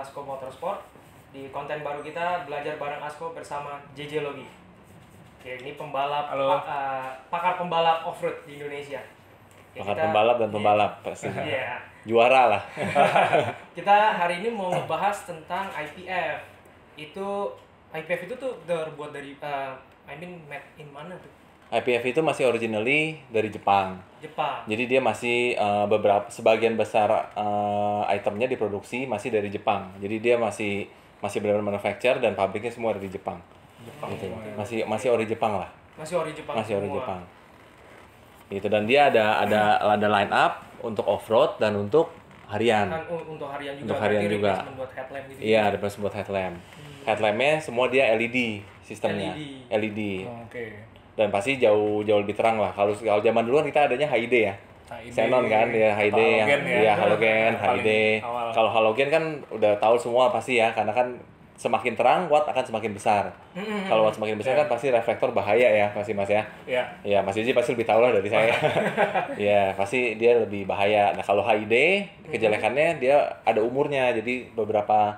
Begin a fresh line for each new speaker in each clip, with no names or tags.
Asko Motorsport. Di konten baru kita belajar bareng Asko bersama JJ Logi. Oke, ini pembalap pakar pembalap off-road di Indonesia.
Ya, pakar pembalap dan pembalap pasti.
Iya.
Juara lah.
Kita hari ini mau ngebahas tentang IPF. IPF itu tuh terbuat dari made in mana tuh?
IPF itu masih originally dari Jepang. Jadi dia masih sebagian besar itemnya diproduksi masih dari Jepang. Jadi dia masih benar-benar manufacture dan pabriknya semua dari Jepang. Gitu. Masih ori Jepang lah.
Masih ori Jepang.
Gitu, dan dia ada line up untuk off-road dan untuk harian.
Untuk harian juga.
Untuk harian juga.
Buat headlamp gitu.
Iya, ada replacement buat headlamp. Headlampnya semua dia LED sistemnya. LED.
Oke.
Dan pasti jauh lebih terang lah. Kalau zaman dulu kita adanya HID ya. Xenon kan ya, HID yang halogen, HID. Kalau halogen kan udah tahu semua pasti ya, karena kan semakin terang watt akan semakin besar. Kalau watt semakin besar kan pasti reflektor bahaya ya, pasti Mas ya.
Iya.
Ya, Mas Yuji pasti lebih tahu lah dari saya. Ya, pasti dia lebih bahaya. Nah, kalau HID kejelekannya dia ada umurnya. Jadi beberapa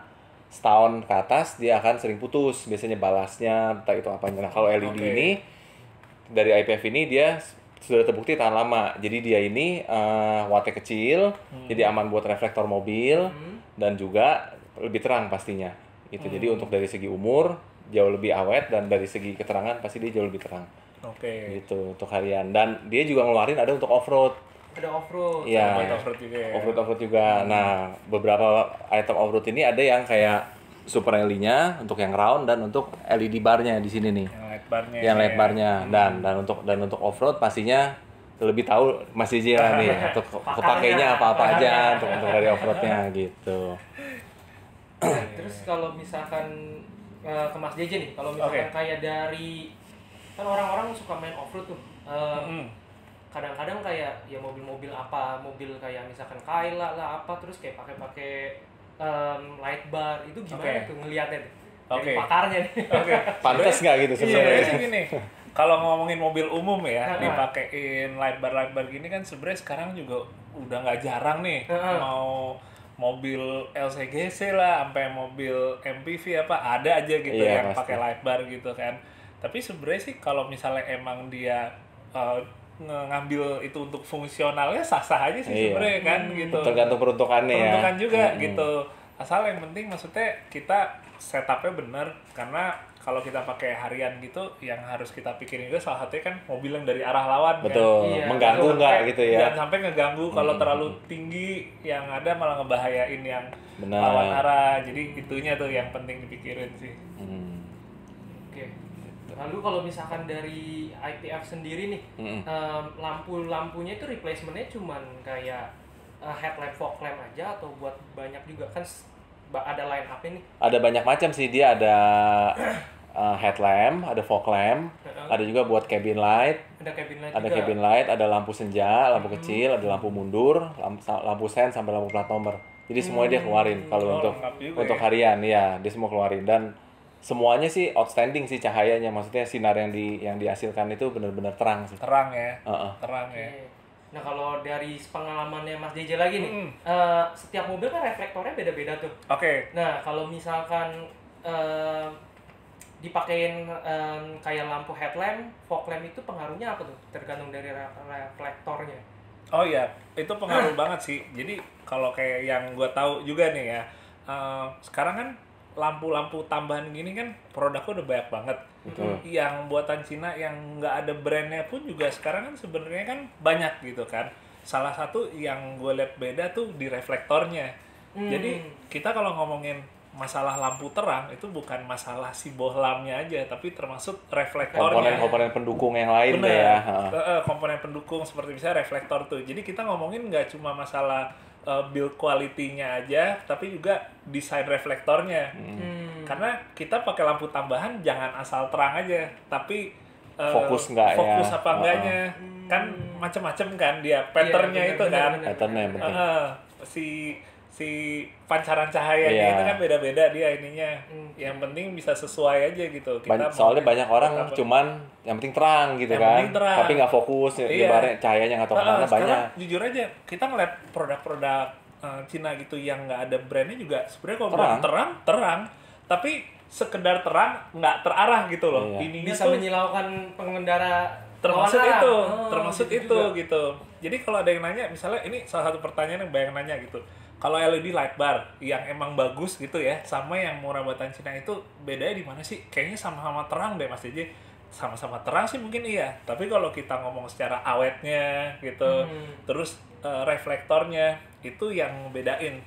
setahun ke atas dia akan sering putus, biasanya balasnya entah itu apanya. Nah, kalau LED ini dari IPF ini dia sudah terbukti tahan lama. Jadi dia ini wattnya kecil, jadi aman buat reflektor mobil dan juga lebih terang pastinya. Gitu. Jadi untuk dari segi umur jauh lebih awet dan dari segi keterangan pasti dia jauh lebih terang.
Oke.
Gitu untuk harian, dan dia juga ngeluarin ada untuk off-road.
Ada off-road.
Iya.
Off-road juga ya.
Off-road juga. Nah, beberapa item off-road ini ada yang kayak super LED-nya untuk yang round dan untuk LED bar-nya di sini nih. Yang LED bar-nya. Dan untuk off-road pastinya lebih tahu Mas Iji lah nih untuk kepakainya apa aja untuk dari off-roadnya gitu.
Terus kalau misalkan ke Mas JJ nih, kalau misalkan kayak dari kan orang-orang suka main off-road tuh. Kadang-kadang kayak ya mobil kayak misalkan Kayla lah apa, terus kayak pakai light bar, itu gimana tuh ngelihatnya tuh? Dari pakarnya nih.
Pantas nggak gitu sebenarnya?
Iya, gini. Kalau ngomongin mobil umum ya, dipakein light bar gini kan sebenarnya sekarang juga udah nggak jarang nih. Mau mobil LCGC lah, sampai mobil MPV apa ada aja gitu yang pakai light bar gitu kan. Tapi sebenarnya sih kalau misalnya emang dia ngambil itu untuk fungsionalnya sah-sah aja sih sebenarnya kan gitu.
Tergantung peruntukannya ya.
Peruntukan juga gitu. Asal yang penting maksudnya kita setupnya benar, karena kalau kita pakai harian gitu yang harus kita pikirin juga salah satunya kan mobil yang dari arah lawan.
Betul.
Kan.
Mengganggu nggak gitu ya?
Jangan sampai ngeganggu. Kalau terlalu tinggi yang ada malah ngebahayain yang lawan arah. Jadi itunya tuh yang penting dipikirin sih.
Oke. Lalu kalau misalkan dari IPF sendiri nih, lampunya itu replacementnya cuman kayak headlamp, fog lamp aja atau buat banyak juga kan ada line up ini?
Ada banyak macam sih, dia ada headlamp, ada fog lamp, ada juga buat cabin light. Ada cabin light, ada lampu senja, lampu kecil, ada lampu mundur, lampu sen sampai lampu plat nomor. Jadi semuanya dia keluarin kalau untuk harian ya, dia semua keluarin, dan semuanya sih outstanding sih cahayanya, maksudnya sinar yang dihasilkan itu benar-benar terang sih.
Terang ya. Terang ya.
Nah, kalau dari pengalamannya Mas JJ lagi nih, setiap mobil kan reflektornya beda-beda tuh. Nah, kalau misalkan dipakein kayak lampu headlamp, fog lamp itu pengaruhnya apa tuh? Tergantung dari reflektornya.
Oh iya, itu pengaruh banget sih. Jadi kalau kayak yang gue tahu juga nih ya, sekarang kan lampu-lampu tambahan gini kan produknya udah banyak banget. Yang buatan Cina yang nggak ada brandnya pun juga sekarang kan sebenarnya kan banyak gitu kan. Salah satu yang gue lihat beda tuh di reflektornya. Jadi kita kalau ngomongin masalah lampu terang itu bukan masalah si bohlamnya aja, tapi termasuk reflektornya.
Komponen pendukung yang lain deh ya.
Komponen pendukung seperti misalnya reflektor tuh. Jadi kita ngomongin nggak cuma masalah build quality-nya aja, tapi juga desain reflektornya. Karena kita pakai lampu tambahan jangan asal terang aja, tapi
fokus
apa enggaknya. Kan macam-macam kan dia patternnya itu kan.
Patternnya penting.
Si pancaran cahayanya itu kan beda-beda dia ininya. Yang penting bisa sesuai aja gitu.
Soalnya banyak orang cuman yang penting terang gitu kan. Tapi nggak fokus, ibaratnya cahayanya nggak tahu kemana banyak.
Jujur aja, kita ngeliat produk-produk Cina gitu yang nggak ada brandnya juga sebenarnya kalau bilang terang, tapi sekedar terang nggak terarah gitu loh. Ininya
bisa
tuh
menyilaukan pengendara
termasuk
lawan
itu,
arah.
termasuk
gitu
gitu. Jadi kalau ada yang nanya, misalnya ini salah satu pertanyaan yang banyak nanya gitu. Kalau LED light bar yang emang bagus gitu ya, sama yang murah buatan Cina itu bedanya di mana sih? Kayaknya sama-sama terang deh Mas JJ. Sama-sama terang sih mungkin iya, tapi kalau kita ngomong secara awetnya gitu, terus reflektornya itu yang bedain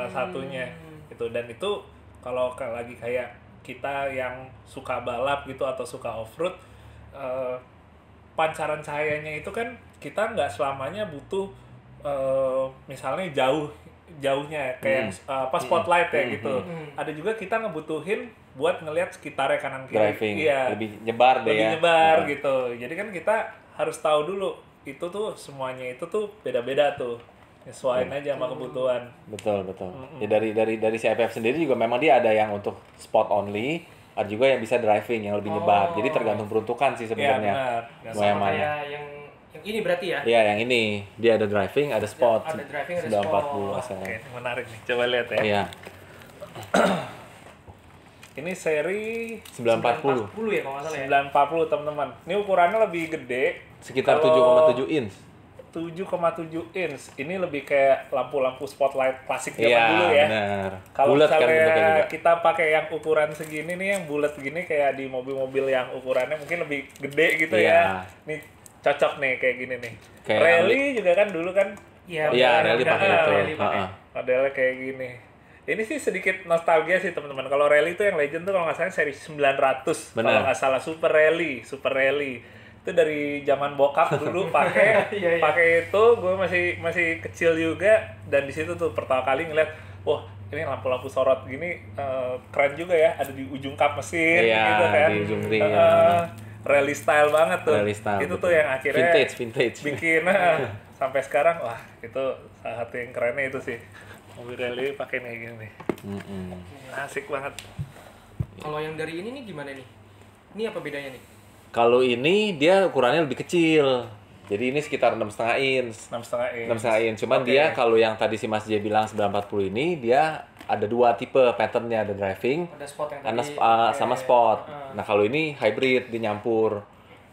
satunya gitu. Dan itu kalau lagi kayak kita yang suka balap gitu atau suka off-road, pancaran cahayanya itu kan kita nggak selamanya butuh misalnya jauhnya kayak spotlight ya gitu. Ada juga kita ngebutuhin buat ngelihat sekitarnya kanan kiri.
Driving,
Iya.
lebih nyebar deh
lebih nyebar gitu. Jadi kan kita harus tahu dulu itu tuh semuanya itu tuh beda-beda tuh. Nyesuaiin aja sama kebutuhan.
Betul. Ya dari si IPF sendiri juga memang dia ada yang untuk spot only, ada juga yang bisa driving yang lebih nyebar. Jadi tergantung peruntukan sih sebenarnya.
Iya,
mau yang mana.
Kayak yang ini berarti ya?
Iya, yang ini dia ada driving, ada spot.
Ada driving, ada
940
spot.
Oke, ini menarik nih. Coba lihat ya.
Iya.
Ini seri
940.
940 ya kalau nggak salah ya?
940 teman-teman. Ini ukurannya lebih gede.
Sekitar
Kalau
7,7 inch.
7,7 inch. Ini lebih kayak lampu-lampu spotlight klasik zaman
Iya,
dulu ya.
benar.
Kalau
Bulat kan bentuknya
misalnya
juga.
kita pakai yang ukuran segini nih, yang bulat gini kayak di mobil-mobil yang ukurannya mungkin lebih gede gitu
Iya.
ya. Nih cocok nih kayak gini nih.
Kayak
Rally juga kan dulu kan
Iya,
Rally pakai itu. Heeh.
modelnya kayak gini. Ini sih sedikit nostalgia sih teman-teman. Kalau Rally itu yang legend tuh kalau nggak salah seri 900. Kalau
Benar.
nggak salah Super Rally. Itu dari zaman bokap dulu pakai
Iya.
pakai itu. Gue masih kecil juga dan di situ tuh pertama kali ngeliat, wah ini lampu-lampu sorot gini keren juga ya. Ada di ujung kap mesin
Iya,
gitu kan.
di ujung ring, ya.
Rally style banget tuh.
Rally style,
itu
betul.
tuh yang akhirnya
Vintage.
bikin sampai sekarang, wah itu salah satu yang kerennya itu sih. Mobil rally pakai nih gini nih. Asik banget.
Kalau yang dari ini nih gimana nih? Ini apa bedanya nih?
Kalau ini dia ukurannya lebih kecil. Jadi ini sekitar 6,5 inch.
6,5 inch.
6,5 inch. Cuman
Oke.
dia kalau yang tadi si Mas J bilang 940 ini dia ada dua tipe patternnya, ada driving
Ada spot yang
karena
tadi
sama spot. Nah kalau ini hybrid, dia nyampur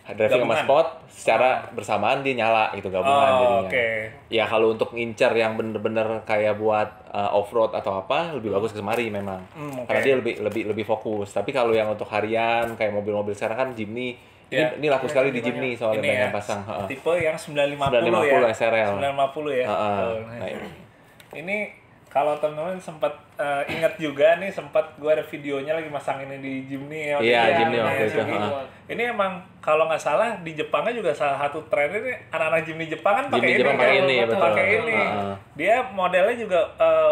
driving sama
Gabungan.
spot secara bersamaan dia nyala gitu gabungan jadinya.
Oke.
Ya kalau untuk ngincer yang bener-bener kayak buat off-road atau apa lebih bagus ke semari memang.
Oke.
Karena dia lebih fokus. Tapi kalau yang untuk harian kayak mobil-mobil sekarang kan Jimny ini laku sekali di Jimny soalnya
Ini
banyak
ya,
yang pasang.
tipe yang 950
950
ya.
SRL.
950 ya. Oh,
Nah,
ini kalau teman-teman sempat ingat juga nih, sempat gua ada videonya lagi masang ini di Jimny ya.
Iya,
Di
Jimny waktu itu,
Jimny.
heeh.
Ini emang kalau nggak salah di Jepangnya juga salah satu trennya nih anak-anak Jimny Jepang kan pakai
Jimny
ini.
Jepang pakai
kan?
ini, betul.
Pakai ini.
Heeh.
Dia modelnya juga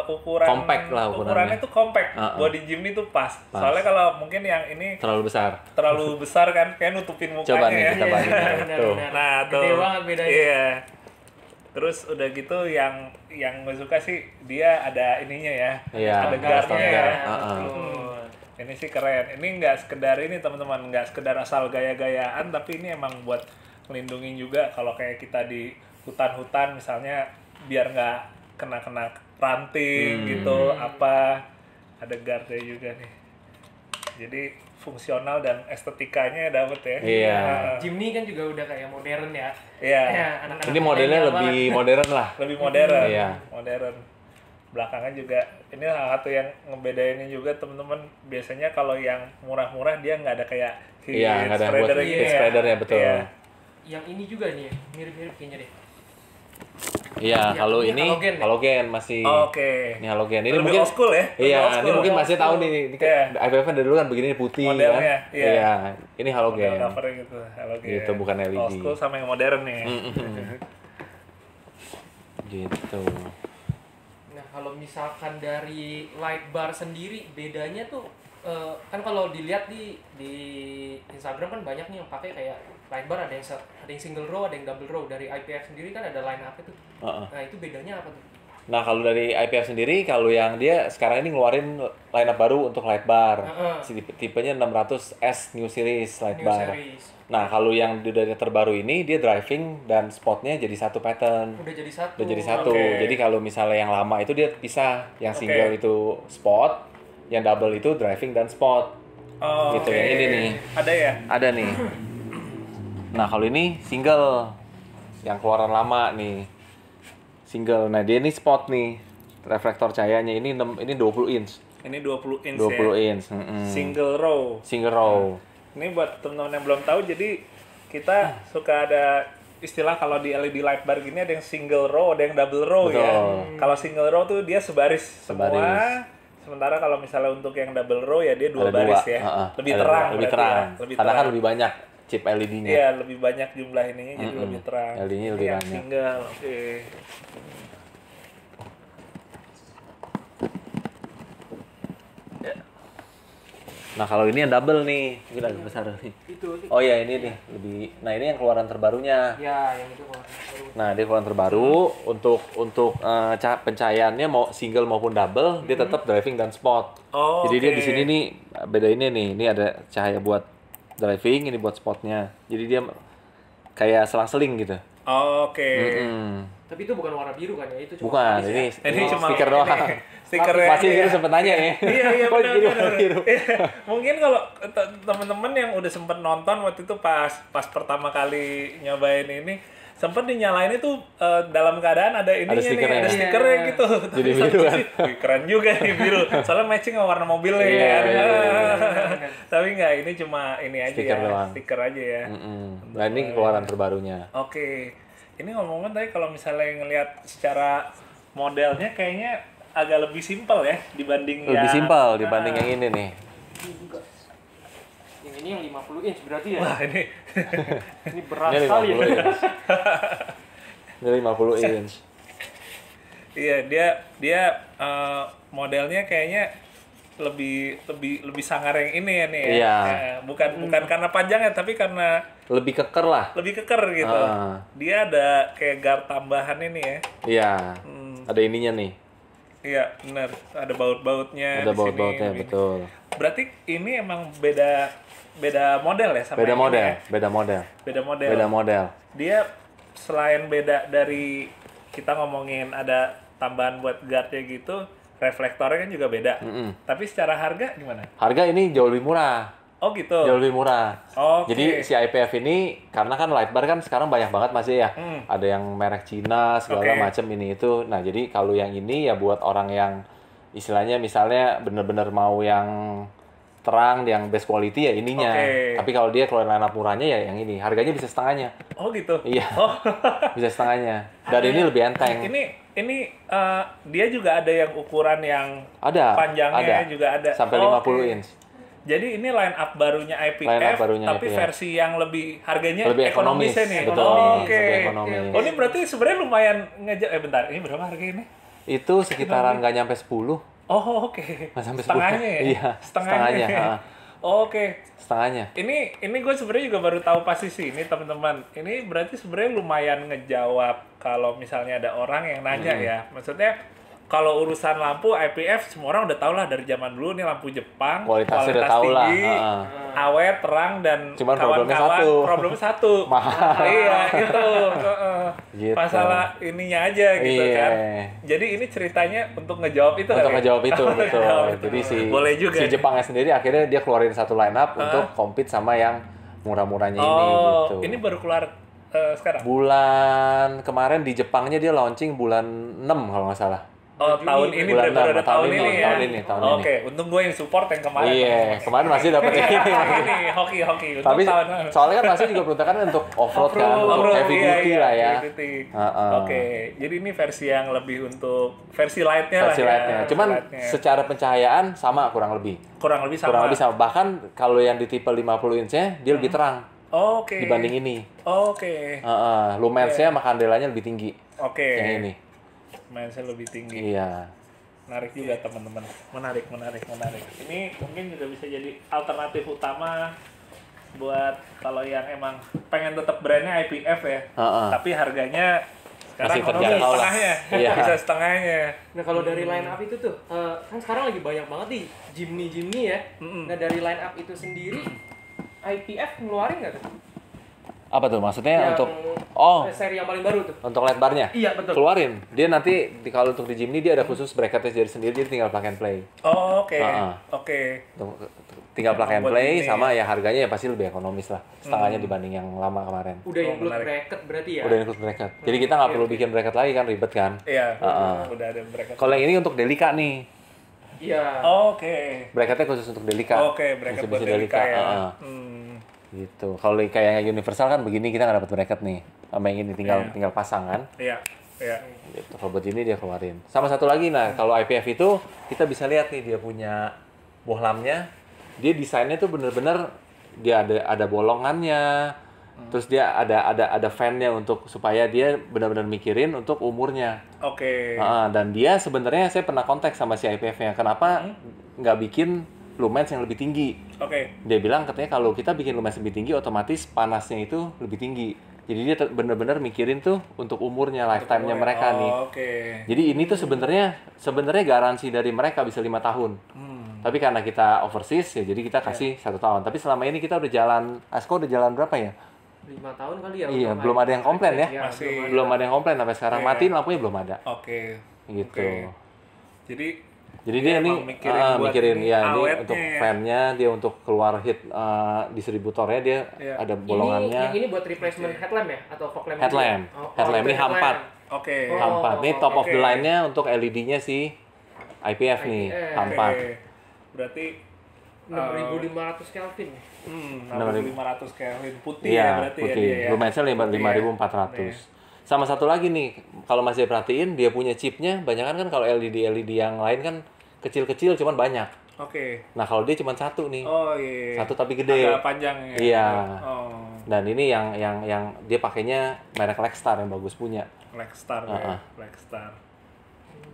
ukuran
Compact lah ukurannya.
tuh compact.
Heeh.
Buat di Jimny tuh pas. Soalnya kalau mungkin yang ini
terlalu besar.
terlalu besar kan kayak nutupin mukanya
Coba nih
ya.
kita bandingin.
Benar,
Tuh.
benar.
Nah, tuh.
Gede banget bedanya.
Iya. Terus udah gitu yang gue suka sih dia ada ininya ya.
Iya,
ada
ada
guardnya
standar.
ya.
Heeh.
Ini sih keren. Ini nggak sekedar ini teman-teman, nggak sekedar asal gaya-gayaan, tapi ini emang buat melindungi juga kalau kayak kita di hutan-hutan misalnya biar nggak kena ranting gitu apa. Ada guardnya juga nih. Jadi fungsional dan estetikanya dapet ya.
Iya.
Jimny kan juga udah kayak modern ya.
Iya.
Ya, anak-anak
Ini modelnya
milenial
lebih
banget.
modern lah.
Lebih modern.
Iya.
Modern. Belakangnya juga ini salah satu yang ngebedainnya juga teman-teman, biasanya kalau yang murah-murah dia nggak ada kayak
Iya, nggak ada buat
spreader
heat spreadernya, betul.
Iya.
Yang ini juga nih, ya, mirip-mirip kayaknya deh.
Iya,
Ya,
kalau
ini
ini
halogen ya?
halogen masih.
Oke.
Ini halogen. Ini
Lebih
mungkin
old school ya? Lebih
Iya,
old
ini
school.
mungkin masih tahu nih. Ini kan
Iya.
IPF kan dari dulu kan begini putih
Modelnya,
kan.
iya.
Ini halogen.
Model covernya gitu, halogen.
Gitu, bukan LED.
Old school sama yang modern nih.
Gitu.
Nah, kalau misalkan dari light bar sendiri bedanya tuh kan kalau dilihat di Instagram kan banyak nih yang pakai kayak light bar, ada yang single row, ada yang double row. Dari IPF sendiri kan ada line up itu.
Heeh.
Nah, itu bedanya apa tuh?
Nah, kalau dari IPF sendiri, kalau yang dia sekarang ini ngeluarin lineup baru untuk light bar. Tipenya 600S New Series light bar. Nah, kalau yang dari terbaru ini, dia driving dan spotnya jadi satu pattern.
Udah jadi satu.
Udah jadi satu. Jadi kalau misalnya yang lama itu dia pisah. Yang single itu spot, yang double itu driving dan spot. Gitu. Yang ini nih.
Ada ya?
Ada nih. Nah, kalau ini single. Yang keluaran lama nih. Single. Nah, dia ini spot nih. Reflektor cahayanya ini 20 inch.
Ini 20 inch
20
ya?
inch.
Single row.
Single row.
Ini buat teman-teman yang belum tahu, jadi kita suka ada istilah kalau di LED light bar gini ada yang single row, ada yang double row.
Betul.
Ya. Kalau single row tuh dia sebaris semua. Sementara kalau misalnya untuk yang double row ya dia dua baris ya. Lebih terang.
Lebih terang.
Ya. Lebih
Karena
terang.
kan lebih banyak chip LED-nya.
Iya, lebih banyak jumlah ininya jadi lebih terang.
LED-nya lebih
yang
banyak.
single. Oke.
Nah, kalau ini yang double nih, ini agak besar nih. Oh iya, ini nih lebih. Nah, ini yang keluaran terbarunya.
Ya, yang itu keluaran terbaru.
Nah, dia keluaran terbaru untuk pencahayaannya mau single maupun double, dia tetap driving dan spot. Jadi dia di sini nih beda ini nih. Ini ada cahaya buat driving, ini buat spotnya. Jadi dia kayak selang-seling gitu.
Tapi itu bukan warna biru kan ya? Itu cuma
Bukan, ini
cuma
stiker doang. Pasti itu sempet nanya ya.
Iya,
Kok
benar.
jadi warna biru?
Mungkin kalau teman-teman yang udah sempet nonton waktu itu pas pertama kali nyobain ini sempet dinyalain itu dalam keadaan ada ininya
stikernya.
nih, ada stikernya gitu.
Jadi biru kan?
Wih, keren juga nih biru. Soalnya matching sama warna mobilnya kan. Tapi enggak, ini cuma ini aja
Stiker
ya,
doang.
stiker aja ya.
Nah, ini keluaran terbarunya.
Oke. Ini ngomong-ngomong tadi kalau misalnya ngelihat secara modelnya kayaknya agak lebih simpel ya dibanding
Lebih
yang
simpel dibanding yang ini nih.
Yang ini yang 50 inch berarti ya?
Wah, ini
Ini berat
Ini
sekali
50
ya.
inch. Ini 50 inch.
Iya, dia modelnya kayaknya lebih sangar yang ini ya nih ya.
Iya.
Bukan karena panjangnya tapi karena
Lebih keker lah.
lebih keker gitu. Dia ada kayak guard tambahan ini ya.
Iya. Ada ininya nih.
Iya, benar. Ada baut-bautnya
Ada
di
baut-bautnya,
sini.
betul.
Berarti ini emang beda model ya sama
Beda
yang
model,
ini ya?
beda model.
Beda model.
Beda model.
Dia selain beda dari kita ngomongin ada tambahan buat guardnya gitu, reflektornya kan juga beda. Tapi secara harga gimana?
Harga ini jauh lebih murah.
Oh gitu.
Jauh lebih murah.
Oke.
Jadi si IPF ini karena kan light bar kan sekarang banyak banget masih ya. Ada yang merek Cina segala macam ini itu. Nah, jadi kalau yang ini ya buat orang yang istilahnya misalnya bener-bener mau yang terang, yang best quality ya ininya. Tapi kalau dia keluar lineup murahnya ya yang ini. Harganya bisa setengahnya.
Oh gitu.
Iya. Bisa setengahnya. Dan ini lebih enteng.
Ini dia juga ada yang ukuran yang
Ada.
panjangnya juga ada.
Sampai 50 inch.
Jadi ini line up barunya IPF,
Line up barunya
tapi
IPF.
versi yang lebih harganya
Lebih ekonomis.
ekonomisnya nih.
Betul,
Oke.
lebih ekonomis.
Oh, ini berarti sebenarnya lumayan bentar, ini berapa harga ini?
Itu sekitaran nggak nyampe 10.
Oh, oke.
Nggak sampai 10.
Setengahnya ya?
Iya,
Setengahnya. Oke.
Setengahnya.
Ini gue sebenarnya juga baru tahu posisi ini teman-teman. Ini berarti sebenarnya lumayan ngejawab kalau misalnya ada orang yang nanya ya. Maksudnya kalau urusan lampu IPF semua orang udah tau lah dari zaman dulu nih lampu Jepang
Kualitasnya udah tahu lah.
tinggi, awet, terang dan
Cuman problemnya satu.
Problemnya satu.
Mahal.
Iya itu.
Gitu.
Masalah ininya aja gitu
Iya.
kan. Jadi ini ceritanya untuk ngejawab itu.
Untuk
kali ya?
ngejawab itu, betul.
Ngejawab itu.
Jadi
Boleh juga.
si Jepangnya sendiri akhirnya dia keluarin satu line up untuk compete sama yang murah-murahnya ini gitu.
Ini baru keluar sekarang.
Bulan kemarin di Jepangnya dia launching bulan 6 kalau nggak salah.
Oh, tahun ini
Bulan
benar-benar ada
6,
tahun ini ya.
tahun ini.
Oke, untung gue yang support yang kemarin.
Iya, kemarin masih dapat ini.
Ini hoki. Untung
Tapi
tahun.
soalnya kan masih juga peruntukan untuk off-road kan, untuk heavy duty lah ya.
Heavy duty.
Heeh.
Oke, jadi ini versi yang lebih untuk versi lightnya lah
Versi
ya.
lightnya. Cuman
lightnya.
secara pencahayaan sama kurang lebih.
kurang lebih sama.
Kurang lebih sama. Bahkan kalau yang di tipe 50 inch-nya dia lebih terang
Oke.
dibanding ini.
Oke.
Lumensnya sama kandelanya lebih tinggi.
Oke.
Yang ini.
Mindset lebih tinggi.
Iya.
Menarik juga teman-teman. Menarik. Ini mungkin juga bisa jadi alternatif utama buat kalau yang emang pengen tetap brandnya IPF ya. Tapi harganya Sekarang
masih terjangkau lah.
setengahnya,
Iya.
bisa setengahnya.
Nah kalau dari line up itu tuh, kan sekarang lagi banyak banget nih Jimny ya. Nah dari line up itu sendiri, IPF ngeluarin nggak tuh?
Apa tuh maksudnya
Yang
untuk
seri yang paling baru tuh?
untuk LED bar-nya?
Iya betul.
Keluarin. Dia nanti kalau untuk di Jimny dia ada khusus bracketnya jadi sendiri, jadi tinggal plug and play.
Oh, oke.
Heeh.
Oke.
Tinggal plug and
Buat
play
ini
sama ya harganya ya pasti lebih ekonomis lah. Setengahnya dibanding yang lama kemarin.
Udah include
menarik.
bracket berarti ya?
Udah include bracket. Jadi kita nggak perlu bikin bracket lagi kan, ribet kan.
Iya,
Heeh.
udah ada bracket.
Kalau yang ini untuk Delica nih.
Iya.
Oke.
Bracketnya khusus untuk Delica.
Oke, bracket buat
Misi-misi
Delica ya.
heeh. Gitu. Kalau kayak Universal kan begini kita nggak dapat bracket nih. Sama yang ini tinggal pasang kan.
Iya, iya.
Gitu. Kalau buat ini dia keluarin. Sama satu lagi, nah kalau IPF itu kita bisa lihat nih dia punya bohlamnya. Dia desainnya tuh bener-bener dia ada bolongannya. Terus dia ada fan-nya untuk supaya dia benar-benar mikirin untuk umurnya.
Oke.
Dan dia sebenarnya saya pernah kontak sama si IPF-nya. Kenapa nggak bikin lumens yang lebih tinggi?
Oke.
Dia bilang katanya kalau kita bikin lumens lebih tinggi, otomatis panasnya itu lebih tinggi. Jadi dia benar-benar mikirin tuh untuk umurnya, lifetime-nya mereka nih.
Oke.
Jadi ini tuh sebenarnya garansi dari mereka bisa 5 tahun. Tapi karena kita overseas ya jadi kita kasih 1 tahun. Tapi selama ini kita udah jalan, Asko udah jalan berapa ya?
5 tahun kali ya?
Iya,
untuk
belum ada yang komplain ya?
Masih.
Belum ada yang komplain sampai sekarang.
Iya.
Matiin lampunya belum ada.
Oke.
Gitu.
Oke. Jadi
Dia ini
emang buat
mikirin
ini
ya ini
awetnya
untuk
ya.
fan-nya, dia untuk keluar heat distributornya dia
Iya.
ada bolongannya.
Ini buat replacement headlamp ya? Atau fog lamp?
Headlamp.
Oh,
Headlamp
itu
ini H4.
Oke.
Oh.
H4. Ini top of the
oke.
line-nya untuk LED-nya si IPF nih,
IPF.
H4.
Oke. Berarti
6500 Kelvin.
6500 Kelvin putih ya
Iya,
berarti
putih.
ya dia ya.
Lumensnya
Putih ya.
5400. Sama satu lagi nih, kalau masih perhatiin dia punya chipnya, banyak kan kalau LED yang lain kan kecil-kecil cuman banyak.
Oke.
Nah kalau dia cuma satu nih,
Oh iya.
satu tapi gede.
Agak panjang ya.
Iya.
Oh.
Dan ini yang dia pakainya merek Lexstar yang bagus punya,
Lexstar
Heeh.
ya. Lexstar.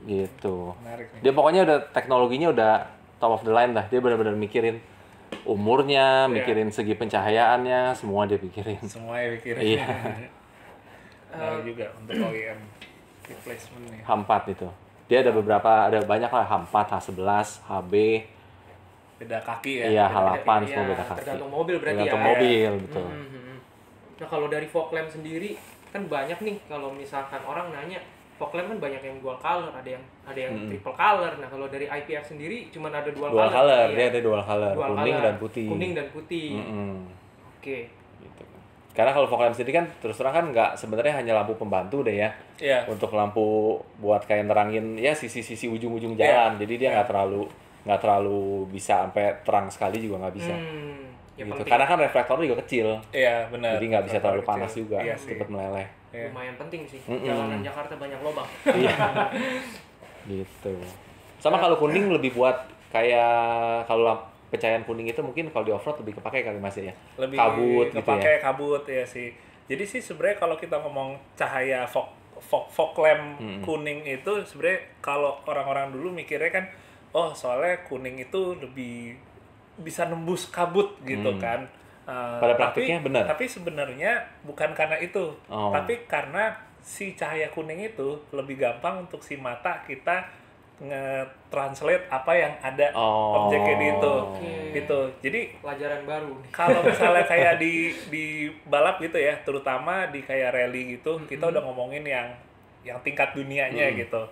gitu.
Menarik nih.
Dia pokoknya udah teknologinya udah top of the line dah. Dia benar-benar mikirin umurnya,
Iya.
mikirin segi pencahayaannya, semua dia pikirin.
Semuanya pikirin.
Iya.
Menarik juga untuk OEM replacement nih.
H4 itu. Dia ada banyak lah, H4, H11, HB,
Beda kaki ya.
iya
Beda
H8
kaki.
semua
Iya,
beda kaki.
tergantung mobil berarti
Tergantung
ya.
mobil, betul.
Nah kalau dari fog lamp sendiri kan banyak nih kalau misalkan orang nanya fog lamp kan banyak yang dual color, ada yang triple color. Nah kalau dari IPF sendiri cuma ada dual
Dual color,
iya.
dia ada dual color,
Dual
kuning
color.
dan putih.
Kuning dan putih. Oke.
Gitu. Karena kalau fog lamp sendiri kan terus terang kan nggak sebenarnya hanya lampu pembantu deh ya.
Iya.
Untuk lampu buat kayak nerangin ya sisi-sisi ujung-ujung
Iya.
jalan. Jadi dia nggak terlalu bisa sampai terang sekali juga nggak bisa.
Ya
Gitu.
penting.
Karena kan reflektornya juga kecil.
Iya, benar.
Jadi nggak bisa terlalu
Kecil.
panas juga,
Iya sih.
cepet meleleh.
Iya.
Lumayan penting sih. Jalanan Jakarta banyak lobang.
Iya. Gitu. Sama kalau kuning lebih buat kayak kalau pencahayaan kuning itu mungkin kalau di off-road lebih kepake kali Mas ya.
Lebih
Kabut gitu
kepake
ya.
kabut ya sih. Jadi sih sebenarnya kalau kita ngomong cahaya fog lamp kuning itu sebenarnya kalau orang-orang dulu mikirnya kan oh soalnya kuning itu lebih bisa nembus kabut gitu kan.
Pada praktiknya benar.
Tapi sebenarnya bukan karena itu.
Oh.
Tapi karena si cahaya kuning itu lebih gampang untuk si mata kita nge-translate apa yang ada objeknya di itu.
Oke.
Gitu. Jadi
Pelajaran baru nih.
kalau misalnya kayak di balap gitu ya, terutama di kayak rally gitu, kita udah ngomongin yang tingkat dunianya gitu.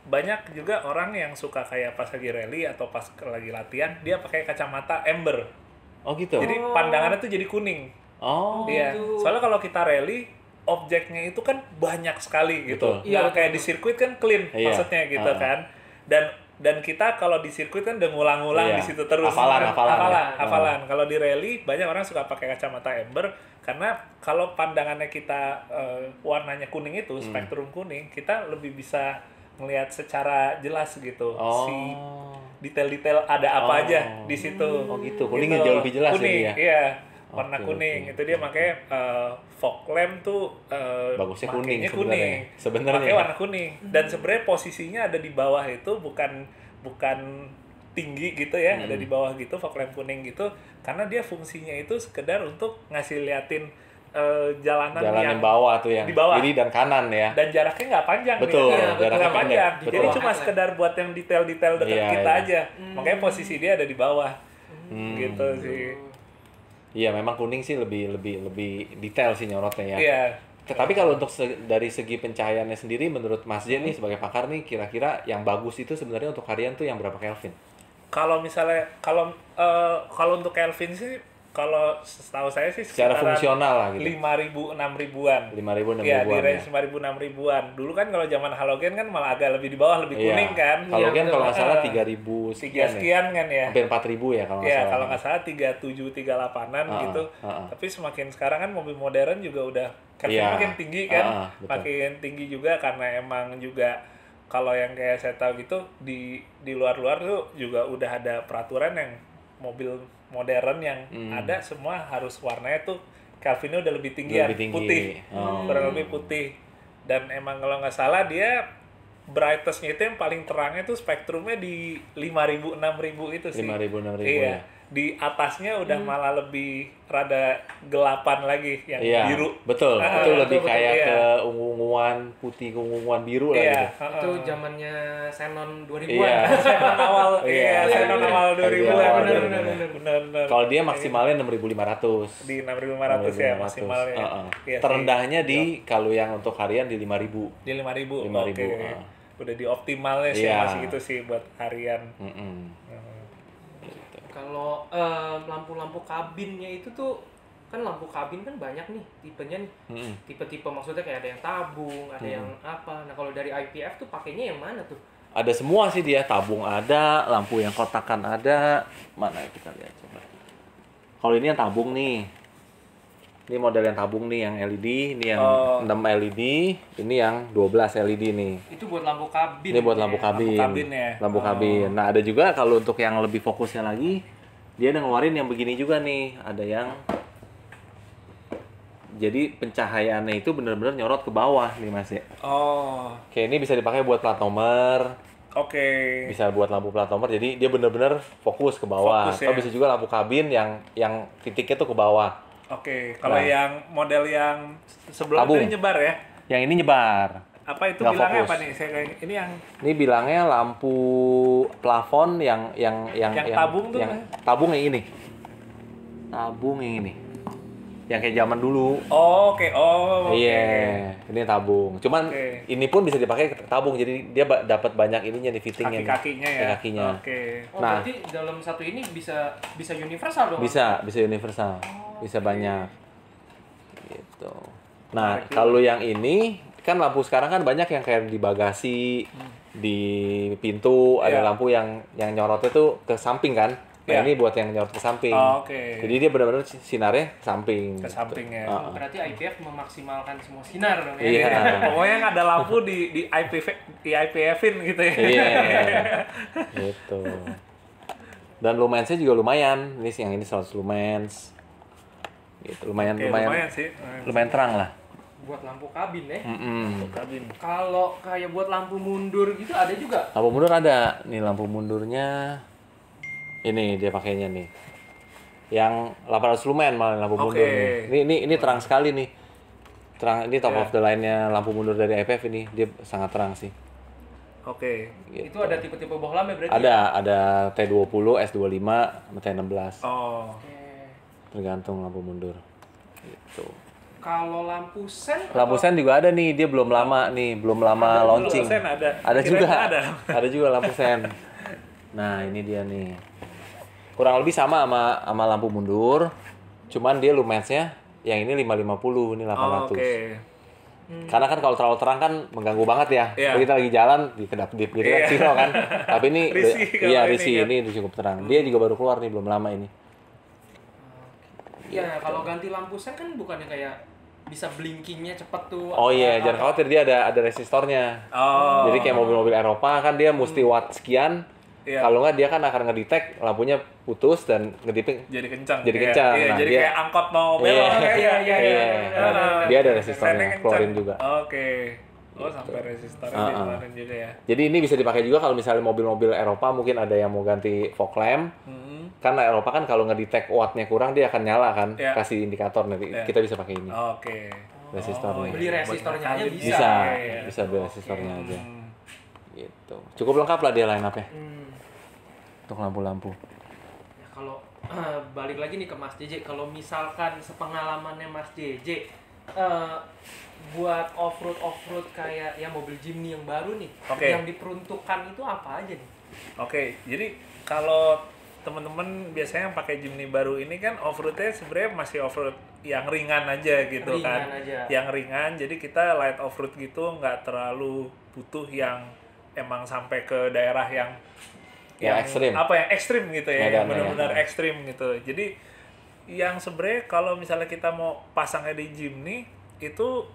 Banyak juga orang yang suka kayak pas lagi rally atau pas lagi latihan, dia pakai kacamata amber.
Oh gitu.
Jadi pandangannya tuh jadi kuning.
Oh.
Iya.
gitu.
Soalnya kalau kita rally, objeknya itu kan banyak sekali gitu.
Betul.
Iya,
Nggak kayak di sirkuit kan clean
Iya.
maksudnya gitu kan. Dan kita kalau di sirkuit kan udah ngulang-ngulang
Iya.
di situ terus.
Hafalan ya.
Hafalan. Kalau di rally banyak orang suka pakai kacamata amber karena kalau pandangannya kita warnanya kuning itu, spektrum kuning, kita lebih bisa ngelihat secara jelas gitu si detail-detail ada apa aja di situ.
Oh gitu. Kuningnya jauh lebih jelas
kuning,
ya.
Iya. Warna
Oke,
kuning
oke.
itu dia makanya fog lamp tuh
Bagusnya kuning
makainya
sebenarnya. Sebenarnya.
Makanya warna kuning dan sebenarnya posisinya ada di bawah itu bukan tinggi gitu ya, ada di bawah gitu fog lamp kuning gitu karena dia fungsinya itu sekedar untuk ngasih liatin jalanan
yang bawah tuh, yang
di bawah.
Kiri dan kanan ya.
Dan jaraknya nggak panjang.
Betul,
nih.
jaraknya
Nggak panjang.
betul.
Jadi cuma sekedar buat yang detail-detail dekat kita aja. Makanya posisi dia ada di bawah. Gitu sih.
Iya, memang kuning sih lebih detail sih nyorotnya ya.
Iya.
Tapi kalau untuk dari segi pencahayaannya sendiri, menurut Mas Jen nih sebagai pakar nih, kira-kira yang bagus itu sebenarnya untuk harian tuh yang berapa Kelvin?
Kalau misalnya kalau untuk Kelvin sih, kalau setahu saya sih
secara fungsional lah gitu.
5.000 6.000-an.
5.000 6.000-an.
Iya, di range 5.000 6.000-an. Dulu kan kalau zaman halogen kan malah agak lebih di bawah, lebih kuning kan.
Halogen kalau nggak salah 3.000
sekian kan ya.
Hampir 4.000 ya kalau nggak salah.
Iya, kalau nggak salah 37 38-an gitu. Tapi semakin sekarang kan mobil modern juga udah makin tinggi kan. Makin tinggi juga karena emang juga kalau yang kayak saya tahu gitu di luar-luar tuh juga udah ada peraturan yang mobil modern yang ada semua harus warnanya tuh Kelvinnya udah lebih tinggi. Putih. Kurang lebih putih. Dan emang kalau nggak salah dia brightness-nya itu yang paling terangnya tuh spektrumnya di 5.000 6.000 itu sih.
5.000 6.000
iya.
Ya.
Di atasnya udah malah lebih rada gelapan lagi yang biru.
Betul. Itu lebih kayak ke ungu-unguan putih, ungu-unguan biru lah gitu.
Itu zamannya Xenon 2000-an.
Iya.
Xenon awal. Xenon awal 2000-an. Benar.
Kalau dia maksimalnya 6.500.
Di 6.500 ya maksimalnya.
Terendahnya di kalau yang untuk harian di 5.000.
Di 5.000. Oke. Udah di optimalnya sih masih gitu sih buat harian.
Kalau lampu-lampu kabinnya itu tuh kan lampu kabin kan banyak nih tipenya nih. Tipe-tipe maksudnya kayak ada yang tabung, ada yang apa. Nah, kalau dari IPF tuh pakainya yang mana tuh?
Ada semua sih dia, tabung ada, lampu yang kotakan ada. Mana ya kita lihat coba. Kalau ini yang tabung nih. Ini model yang tabung nih, yang LED, ini yang 6 LED, ini yang 12 LED nih.
Itu buat lampu kabin.
Ini buat lampu kabin. Lampu kabin. Nah, ada juga kalau untuk yang lebih fokusnya lagi, dia ada ngeluarin yang begini juga nih. Ada yang jadi pencahayaannya itu benar-benar nyorot ke bawah nih, Mas ya. Kayak ini bisa dipakai buat plat nomor. Bisa buat lampu plat nomor. Jadi dia benar-benar fokus ke bawah. Atau bisa juga lampu kabin yang titiknya tuh ke bawah.
Kalau yang model yang sebelum ini nyebar ya?
Yang ini nyebar.
Apa itu bilangnya apa nih? Ini
bilangnya lampu plafon yang
tabung tuh.
Tabung yang ini. Tabung yang ini. Yang kayak zaman dulu. Iya, ini tabung. Cuman ini pun bisa dipakai tabung, jadi dia dapat banyak ininya nih, fittingnya.
Kakinya ya.
Kakinya.
Nah, berarti dalam satu ini bisa universal dong?
Bisa universal. Bisa banyak. Gitu. Nah, kalau yang ini kan lampu sekarang kan banyak yang kayak di bagasi, di pintu ada lampu yang nyorotnya tuh ke samping kan. Nah, ini buat yang nyorot ke samping. Jadi dia benar-benar sinarnya ke samping.
Ke samping ya.
Berarti IPF memaksimalkan semua sinar dong ya.
Iya.
Pokoknya ada lampu di IPF-in gitu ya.
Iya. Gitu. Dan lumensnya juga lumayan. Ini yang ini 100 lumens. Gitu. Lumayan
sih.
Lumayan terang lah.
Buat lampu kabin ya.
Lampu kabin.
Kalau kayak buat lampu mundur gitu ada juga?
Lampu mundur ada. Nih lampu mundurnya. Ini dia pakainya nih. Yang 800 lumen malah lampu mundur nih. Ini terang sekali nih. Terang, ini top of the line-nya lampu mundur dari IPF ini. Dia sangat terang sih.
Gitu. Itu ada tipe-tipe bohlam ya berarti?
Ada T20, S25, sama T16. Tergantung lampu mundur. Gitu.
Kalau lampu sen?
Lampu sen juga ada nih, dia belum lama launching. Ada juga. Ada juga lampu sen. Nah, ini dia nih. Kurang lebih sama lampu mundur. Cuman dia lumensnya yang ini 550, ini 800. Karena kan kalau terlalu terang kan mengganggu banget ya. Kalau kita lagi jalan di kedap-kedip gitu kan zero kan. Tapi ini risih ini cukup terang. Dia juga baru keluar nih, belum lama ini.
Iya, kalau ganti lampu sen kan bukannya kayak bisa blinkingnya cepet tuh.
Jangan khawatir, dia ada resistornya. Jadi kayak mobil-mobil Eropa kan dia mesti watt sekian. Kalau nggak dia kan akan ngedetect lampunya putus dan ngediping
jadi kencang.
Nah,
jadi
dia,
kayak angkot mau belok.
Dia ada resistornya, keluarin juga.
Sampai resistornya dikeluarin juga ya.
Jadi ini bisa dipakai juga kalau misalnya mobil-mobil Eropa mungkin ada yang mau ganti fog lamp. Karena Eropa kan kalau ngedetect wattnya kurang dia akan nyala kan, kasih indikator nanti kita bisa pakai ini.
Oke.
Resistornya.
Beli resistornya aja bisa.
Bisa beli resistornya aja. Gitu. Cukup lengkap lah dia line up-nya. Untuk lampu-lampu.
Ya, kalau balik lagi nih ke Mas JJ, kalau misalkan sepengalamannya Mas JJ buat off-road kayak ya mobil Jimny yang baru nih, yang diperuntukkan itu apa aja nih?
Jadi kalau teman-teman biasanya yang pakai Jimny baru ini kan off-roadnya sebenarnya masih off-road yang ringan aja gitu yang ringan, jadi kita light off-road gitu, nggak terlalu butuh yang emang sampai ke daerah yang
ekstrim.
Ekstrim gitu ya, yang benar-benar ekstrim gitu. Jadi yang sebenarnya kalau misalnya kita mau pasangnya di Jimny itu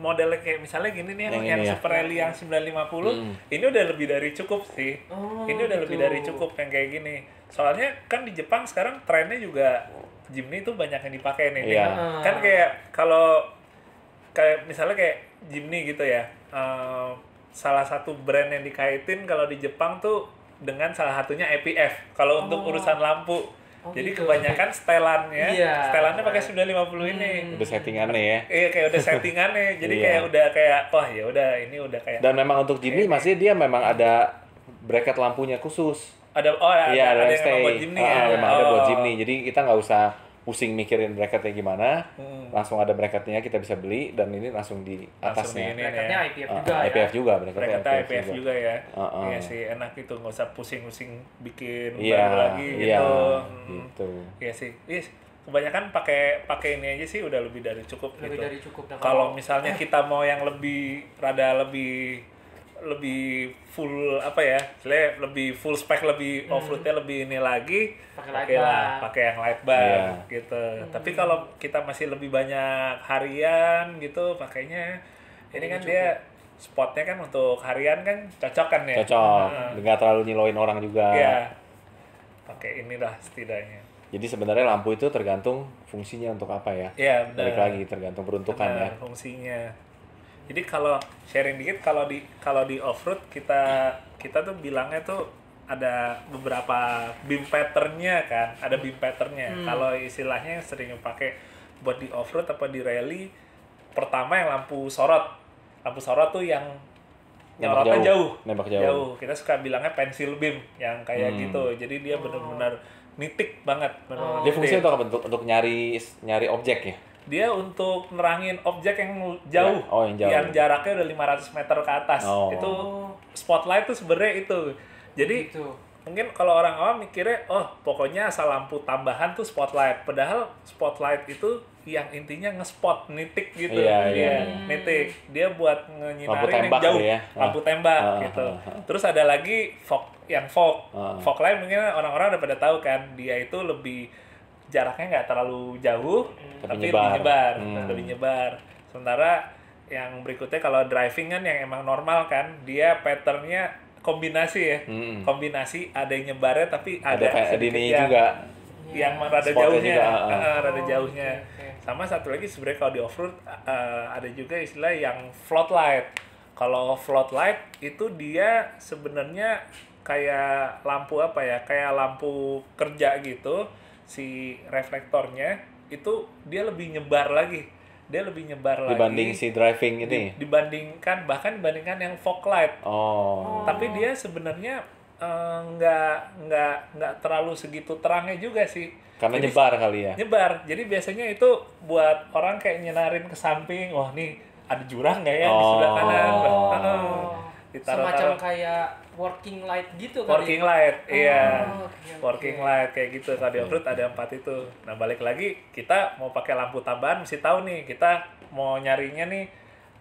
modelnya kayak misalnya gini nih yang Super Rally yang 950 ini udah lebih dari cukup sih. Ini udah lebih dari cukup yang kayak gini. Soalnya kan di Jepang sekarang trennya juga Jimny itu banyak yang dipakai nih. Kan kayak kalau kayak misalnya kayak Jimny gitu ya. Salah satu brand yang dikaitin kalau di Jepang tuh dengan salah satunya EPF kalau untuk urusan lampu. Jadi gitu. Kebanyakan setelannya pakai 950 ini.
Udah settingannya ya.
Iya, kayak udah settingannya. Jadi kayak udah kayak wah ya udah ini udah kayak.
Dan memang untuk Jimny masih dia memang ada bracket lampunya khusus.
Ada yang memang buat Jimny
memang ada buat Jimny. Jadi kita nggak usah pusing mikirin bracketnya gimana, langsung ada bracketnya kita bisa beli dan ini langsung di atasnya.
Bracketnya IPF juga
IPF juga,
bracketnya IPF juga ya. Iya sih, enak itu, nggak usah pusing-pusing bikin baru lagi gitu. Iya sih, kebanyakan pakai ini aja sih udah lebih dari cukup.
Lebih dari cukup.
Kalau misalnya kita mau yang lebih full lebih full spek, lebih off-roadnya lebih ini lagi, pakai yang light bar gitu. Tapi kalau kita masih lebih banyak harian gitu pakainya ini kan cukup. Dia spotnya kan untuk harian kan cocok kan ya.
Nggak terlalu nyiloin orang juga.
Iya, pakai inilah setidaknya.
Jadi sebenarnya lampu itu tergantung fungsinya untuk apa ya.
Iya, benar.
Balik lagi tergantung peruntukan ya.
Fungsinya. Jadi kalau sharing dikit, kalau di off-road kita tuh bilangnya tuh ada beberapa beam pattern-nya kan, ada beam pattern-nya. Kalau istilahnya yang sering pakai buat di off-road apa di rally, pertama yang lampu sorot. Lampu sorot tuh yang nyorotnya
nembak jauh.
Kita suka bilangnya pencil beam yang kayak gitu. Jadi dia benar-benar nitik banget.
Dia fungsinya untuk apa? Untuk nyari objek ya?
Dia untuk nerangin objek yang jauh, yang jaraknya udah 500 meter ke atas. Itu spotlight tuh sebenarnya itu. Jadi mungkin kalau orang awam mikirnya, pokoknya asal lampu tambahan tuh spotlight. Padahal spotlight itu yang intinya nge-spot, nitik gitu. Nitik. Dia buat nyinarin yang jauh. Lampu tembak gitu. Terus ada lagi fog light mungkin orang-orang udah pada tahu kan, dia itu lebih jaraknya nggak terlalu jauh, tapi lebih nyebar. Sementara yang berikutnya kalau driving kan yang emang normal kan, dia patternnya kombinasi ya. Kombinasi ada yang nyebarnya tapi ada
ini juga
yang rada jauhnya. Rada jauhnya. Sama satu lagi sebenarnya kalau di off-road ada juga istilah yang float light. Kalau float light itu dia sebenarnya kayak lampu kayak lampu kerja gitu. Si reflektornya itu dia lebih nyebar lagi.
Dibanding si driving ini.
Dibandingkan yang fog light. Tapi dia sebenarnya nggak terlalu segitu terangnya juga sih.
Karena jadi, nyebar kali ya.
Nyebar. Jadi biasanya itu buat orang kayak nyinarin ke samping. Wah, nih ada jurang nggak ya di sebelah kanan?
Semacam kayak working light gitu kan?
Working light, iya. Working light kayak gitu. Kalau di off-road ada 4 itu. Nah, balik lagi kita mau pakai lampu tambahan mesti tahu nih kita mau nyarinya nih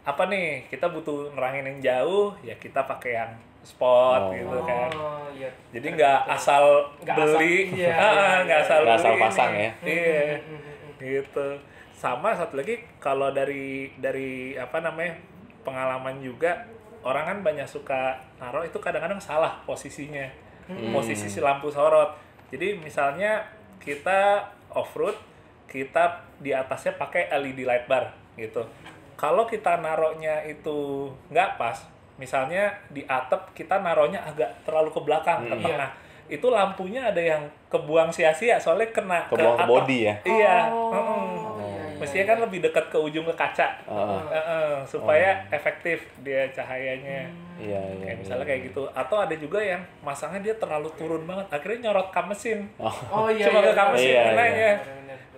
apa nih? Kita butuh nerangin yang jauh, ya kita pakai yang spot gitu kan. Jadi nggak asal beli, nggak asal
pasang ya.
Iya. Gitu. Sama satu lagi kalau dari pengalaman juga, orang kan banyak suka naruh itu kadang-kadang salah posisinya. Posisi si lampu sorot. Jadi misalnya kita off-road, kita di atasnya pakai LED light bar gitu. Kalau kita naruhnya itu nggak pas, misalnya di atap kita naruhnya agak terlalu ke belakang, ke tengah. itu lampunya ada yang kebuang sia-sia soalnya kena
kebuang ke body ya.
Iya.
Iya.
Mestinya kan lebih dekat ke ujung ke kaca. Supaya efektif dia cahayanya.
Iya.
Kayak misalnya kayak gitu. Atau ada juga yang masangnya dia terlalu turun banget. Akhirnya nyorot kam mesin.
Iya.
Cuma ke kam mesin
Iya.
kenanya.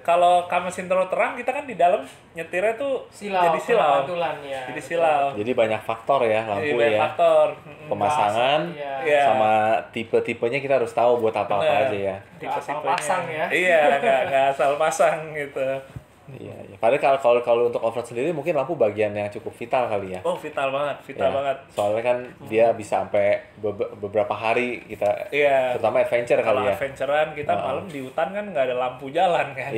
Kalau kam mesin terlalu terang, kita kan di dalam nyetirnya tuh jadi silau.
Ya.
Jadi silau.
Jadi banyak faktor ya
Jadi
lampu
banyak
ya.
faktor.
Pemasangan
Iya.
sama tipe-tipenya kita harus tahu buat apa-apa aja ya.
Nggak asal pasang ya.
Iya, nggak asal pasang gitu.
Iya. Padahal kalau untuk off-road sendiri mungkin lampu bagian yang cukup vital kali ya.
Oh, vital banget,
Ya, soalnya kan dia bisa sampai beberapa hari kita, terutama adventure
kalau
kali ya.
adventurean kita malam di hutan kan nggak ada lampu jalan kan.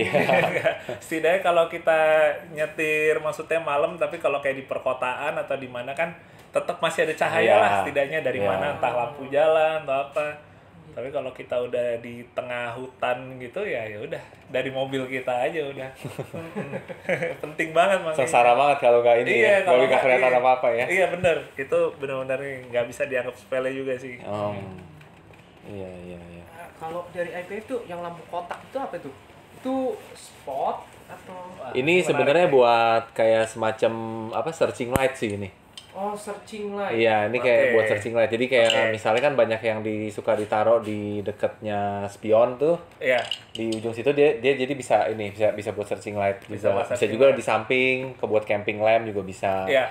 Setidaknya kalau kita nyetir maksudnya malam, tapi kalau kayak di perkotaan atau di mana kan tetap masih ada cahaya lah setidaknya dari mana, entah lampu jalan atau apa. Tapi kalau kita udah di tengah hutan gitu ya udah dari mobil kita aja udah. Penting banget makanya.
Sengsara banget kalau nggak ini ya, kalau nggak kelihatan apa-apa ya.
Iya bener, itu benar-benar nggak bisa dianggap sepele juga sih.
Iya.
Kalau dari IPF tuh yang lampu kotak itu apa tuh? Itu spot atau?
Ini sebenarnya buat kayak semacam searching light sih ini.
Oh, searching light.
Iya, ini kayak buat searching light. Jadi kayak misalnya kan banyak yang suka ditaruh di dekatnya spion tuh.
Iya.
Di ujung situ dia jadi bisa buat searching light. Bisa juga di samping, buat camping lamp juga bisa.
Iya.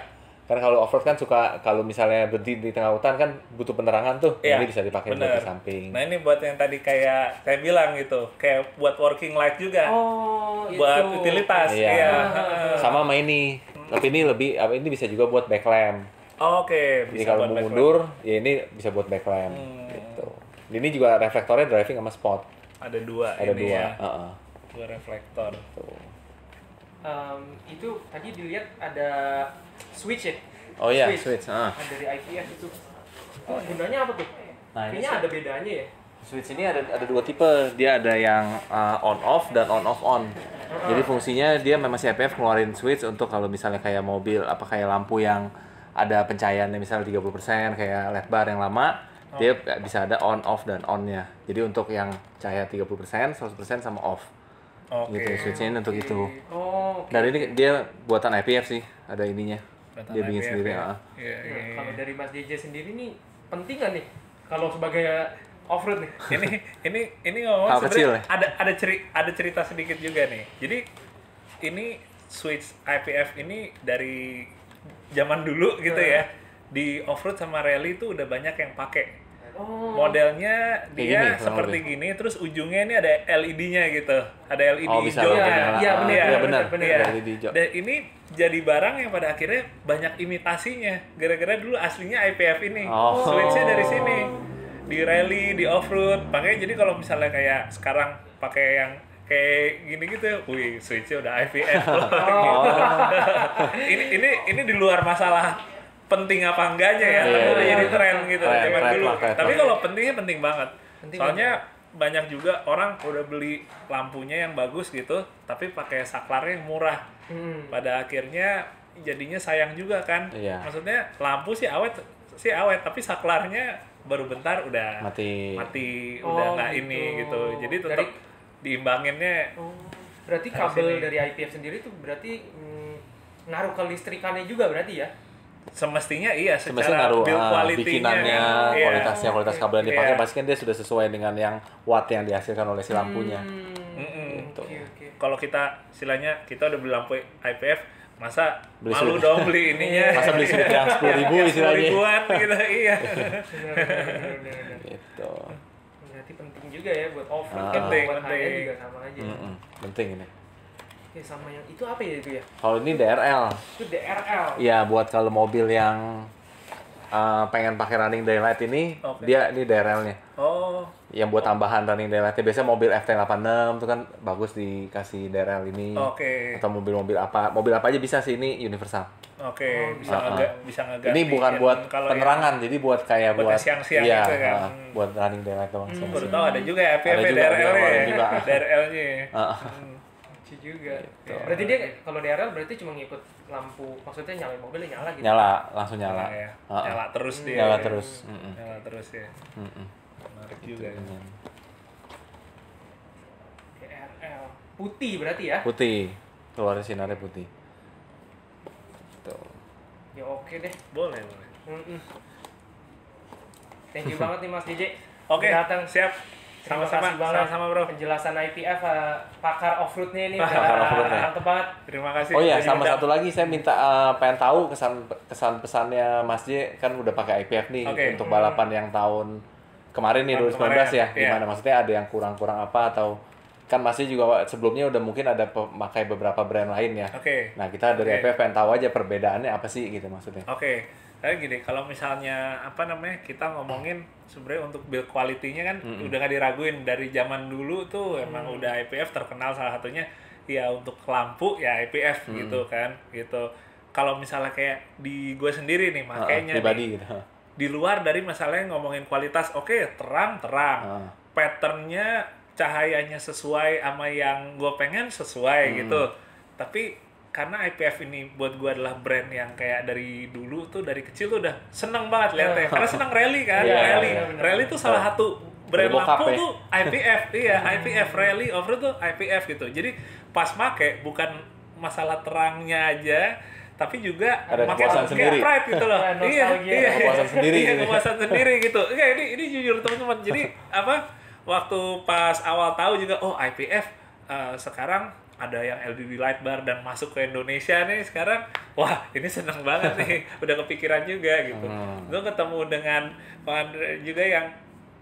Kan kalau off-road kan suka kalau misalnya berdiri di tengah hutan kan butuh penerangan tuh.
Iya,
ini bisa dipakai buat di samping.
Nah, ini buat yang tadi kayak saya bilang gitu, kayak buat working light juga.
Oh,
buat
itu.
utilitas.
Iya.
Iya.
Sama ini. Tapi ini ini bisa juga buat backlamp.
Oke,
Jadi kalau mau mundur, ya ini bisa buat backlamp gitu. Ini juga reflektornya driving sama spot.
Ada dua.
Ada
ini
dua.
Ya.
Dua
reflektor.
Itu tadi dilihat ada switch ya?
Oh iya, switch.
Dari IPF itu. Gunanya apa tuh?
Nah,
kayaknya ada bedanya ya?
Switch ini ada dua tipe. Dia ada yang on off dan on off on. Jadi fungsinya dia memang si IPF keluarin switch untuk kalau misalnya kayak mobil kayak lampu yang ada pencahayaannya misalnya 30% kayak LED bar yang lama, dia bisa ada on off dan on-nya. Jadi untuk yang cahaya 30%, 100% sama off. Gitu switch-nya untuk itu. Dan ini dia buatan IPF sih, ada ininya. Dia bikin sendiri.
Nah, kalau dari Mas JJ sendiri nih penting nggak nih kalau sebagai off-road nih?
ini ngomong
hal kecil ya?
ada cerita sedikit juga nih. Jadi ini switch IPF ini dari zaman dulu gitu ya. Di off-road sama rally itu udah banyak yang pakai. Modelnya dia seperti gini, terus ujungnya ini ada LED-nya gitu. Ada LED hijau.
Iya benar.
LED hijau. Dan ini jadi barang yang pada akhirnya banyak imitasinya. Gara-gara dulu aslinya IPF ini. Switch-nya dari sini. Di rally, di off-road. Makanya jadi kalau misalnya kayak sekarang pakai yang kayak gini gitu, wih switch-nya udah IPF loh. ini di luar masalah penting apa enggaknya ya, tapi udah jadi tren gitu zaman dulu. Tapi kalau pentingnya penting banget. Soalnya banyak juga orang udah beli lampunya yang bagus gitu, tapi pakai saklarnya yang murah. Pada akhirnya jadinya sayang juga kan. Maksudnya lampu sih awet, tapi saklarnya baru bentar udah mati udah nggak gitu. Ini gitu. Jadi tetap diimbanginnya.
Berarti kabel dari IPF sendiri tuh berarti ngaruh ke listrikannya juga berarti ya?
Semestinya iya, secara build
quality-nya, kualitas kabel yang dipakai pasti kan dia sudah sesuai dengan yang watt yang dihasilkan oleh si lampunya.
Gitu. Kalau kita istilahnya kita udah beli lampu IPF, masa malu dong beli ininya.
Masa beli sudut yang 10.000 istilahnya.
10.000-an gitu, iya.
Gitu.
Berarti penting juga ya buat off-road kan, buat high juga sama aja.
Penting ini.
Oke, sama yang itu apa ya itu ya?
Kalau ini DRL.
Itu DRL.
Iya, buat kalau mobil yang pengen pakai running daylight ini, dia ini DRL-nya. Yang buat tambahan running daylight. Biasanya mobil FT86 itu kan bagus dikasih DRL ini. Atau mobil-mobil apa aja bisa sih, ini universal.
Bisa ngeganti.
Ini bukan buat penerangan, jadi buat kayak buat
siang-siang gitu kan.
Buat running daylight doang.
Baru tahu ada juga ya DRL-nya. DRL-nya.
Juga. Gitu. Berarti dia kalau DRL berarti cuma ngikut lampu, maksudnya nyalain mobilnya nyala gitu.
Langsung nyala.
Nyala terus dia.
Nyala terus.
Nyala terus ya. menarik juga.
GRL putih berarti ya?
Putih, keluar sinarnya putih. Tuh.
Ya oke deh.
Boleh.
Thank you banget nih Mas DJ.
Oke,
datang.
siap. Sama-sama bro.
Penjelasan IPF pakar off-roadnya ini
Pakar off-roadnya.
mantep banget.
Terima kasih.
Oh iya, sama satu lagi saya minta pengen tahu kesan pesannya Mas J, kan udah pakai IPF nih untuk balapan yang tahun kemarin nih 2019 ya. Gimana maksudnya, ada yang kurang-kurang apa, atau kan Mas J juga sebelumnya udah mungkin ada pakai beberapa brand lain ya. Nah, kita dari IPF pengen tahu aja perbedaannya apa sih gitu maksudnya.
Kayak gini, kalau misalnya kita ngomongin sebenarnya untuk build quality-nya kan udah gak diraguin dari zaman dulu tuh, emang udah IPF terkenal salah satunya ya untuk lampu ya IPF gitu kan gitu. Kalau misalnya kayak di gue sendiri nih makanya
pribadi gitu.
Di luar dari masalahnya ngomongin kualitas, terang patternnya, cahayanya sesuai sama yang gue pengen sesuai gitu. Tapi karena IPF ini buat gue adalah brand yang kayak dari dulu tuh, dari kecil tuh udah seneng banget liatnya. Karena seneng rally kan, rally tuh salah satu brand lampu tuh IPF, IPF rally off-road tuh IPF gitu. Jadi pas make bukan masalah terangnya aja, tapi juga
ada kepuasan sendiri,
pride gitu loh.
Kepuasan sendiri,
kepuasan sendiri gitu. Ini jujur teman-teman. Jadi waktu pas awal tahu juga, IPF sekarang ada yang LED light bar dan masuk ke Indonesia nih sekarang, wah ini seneng banget nih, udah kepikiran juga gitu. Gue ketemu dengan Pak Andre juga yang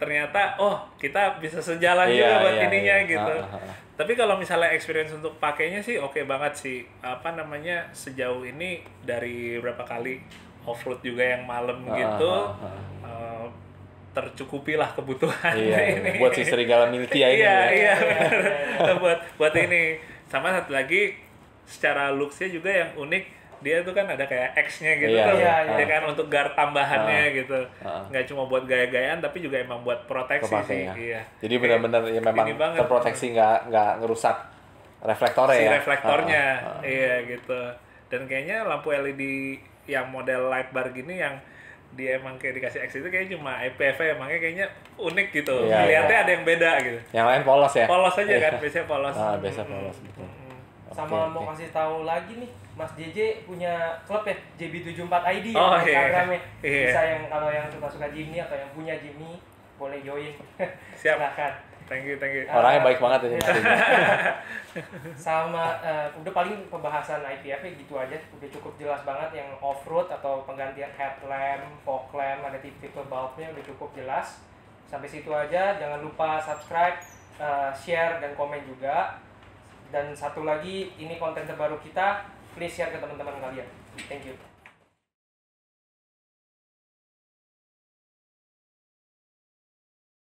ternyata kita bisa sejalan juga buat ininya gitu. Tapi kalau misalnya experience untuk pakainya sih oke banget sih. Sejauh ini dari berapa kali off-road juga yang malam gitu, tercukupilah kebutuhan ini.
Buat si serigala Milky ini.
Buat ini. Sama satu lagi, secara looks-nya juga yang unik, dia tuh kan ada kayak X-nya gitu dia kan untuk guard tambahannya gitu. Nggak cuma buat gaya-gayaan, tapi juga emang buat proteksi sih.
Jadi benar-benar ya memang terproteksi, nggak ngerusak reflektornya
reflektornya, gitu. Dan kayaknya lampu LED yang model light bar gini yang dia emang kayak dikasih X itu kayaknya cuma IPF, makanya kayaknya unik gitu. Lihatnya ada yang beda gitu.
Yang lain polos ya?
Polos aja kan, biasanya polos.
Biasa polos, betul.
Sama mau kasih tahu lagi nih, Mas JJ punya klub ya, JB74ID ya, Instagramnya. Bisa yang kalau yang suka-suka Jimny atau yang punya Jimny boleh join.
Silakan. Thank you.
Orangnya baik banget ini.
Sama udah paling pembahasan IPF-nya gitu aja, udah cukup jelas banget. Yang off-road atau penggantian headlamp, fog lamp, ada tipe-tipe bulbnya udah cukup jelas. Sampai situ aja, jangan lupa subscribe, share, dan komen juga. Dan satu lagi, ini konten terbaru kita, please share ke teman-teman kalian. Thank you.